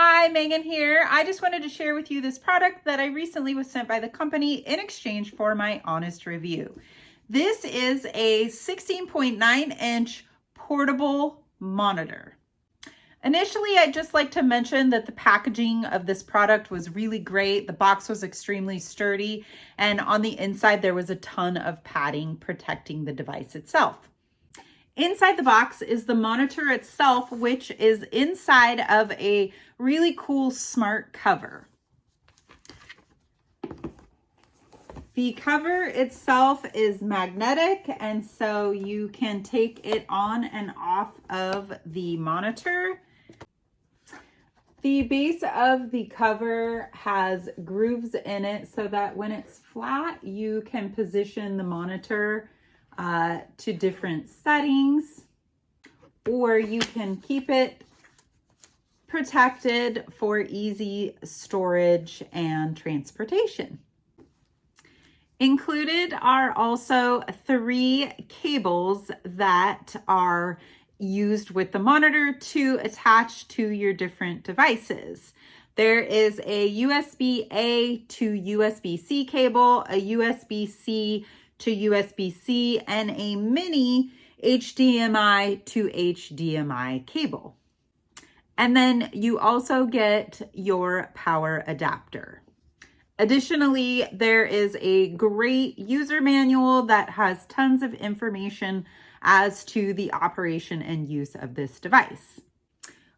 Hi, Megan here. I just wanted to share with you this product that I recently was sent by the company in exchange for my honest review. This is a 16.9-inch portable monitor. Initially, I'd just like to mention that the packaging of this product was really great. The box was extremely sturdy, and on the inside there was a ton of padding protecting the device itself. Inside the box is the monitor itself, which is inside of a really cool smart cover. The cover itself is magnetic, and so you can take it on and off of the monitor. The base of the cover has grooves in it so that when it's flat, you can position the monitor to different settings, or you can keep it protected for easy storage and transportation. Included are also 3 cables that are used with the monitor to attach to your different devices. There is a USB-A to USB-C cable, a USB-C to USB-C, and a mini HDMI to HDMI cable. And then you also get your power adapter. Additionally, there is a great user manual that has tons of information as to the operation and use of this device.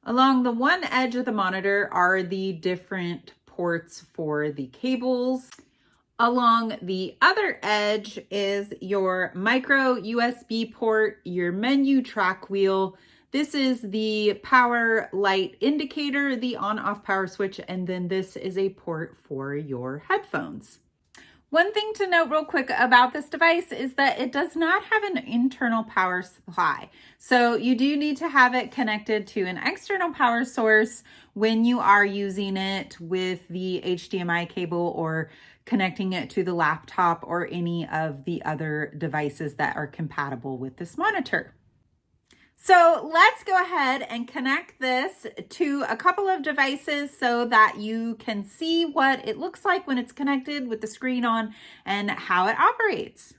Along the one edge of the monitor are the different ports for the cables. Along the other edge is your micro USB port, your menu track wheel. This is the power light indicator, the on-off power switch, and then this is a port for your headphones. One thing to note real quick about this device is that it does not have an internal power supply. So you do need to have it connected to an external power source when you are using it with the HDMI cable or connecting it to the laptop or any of the other devices that are compatible with this monitor. So let's go ahead and connect this to a couple of devices so that you can see what it looks like when it's connected with the screen on and how it operates.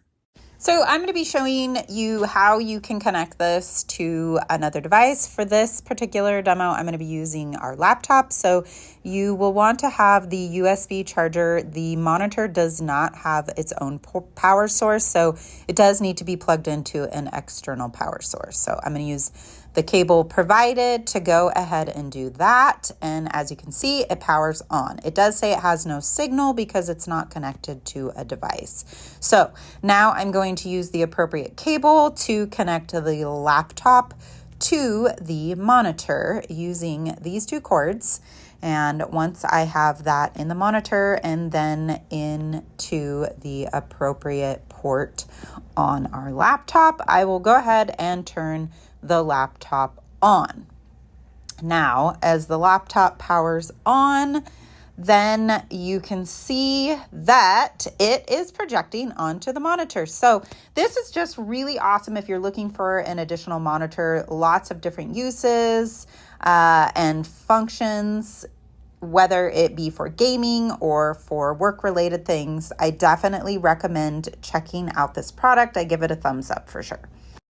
So I'm going to be showing you how you can connect this to another device. For this particular demo, I'm going to be using our laptop. So you will want to have the USB charger. The monitor does not have its own power source, so it does need to be plugged into an external power source. So I'm going to use the cable provided to go ahead and do that. And as you can see, it powers on. It does say it has no signal because it's not connected to a device. So now I'm going to use the appropriate cable to connect the laptop to the monitor using these 2 cords. And once I have that in the monitor and then into the appropriate port on our laptop, I will go ahead and turn the laptop on. Now, as the laptop powers on, then you can see that it is projecting onto the monitor. So this is just really awesome if you're looking for an additional monitor. Lots of different uses and functions, whether it be for gaming or for work-related things. I definitely recommend checking out this product. I give it a thumbs up for sure.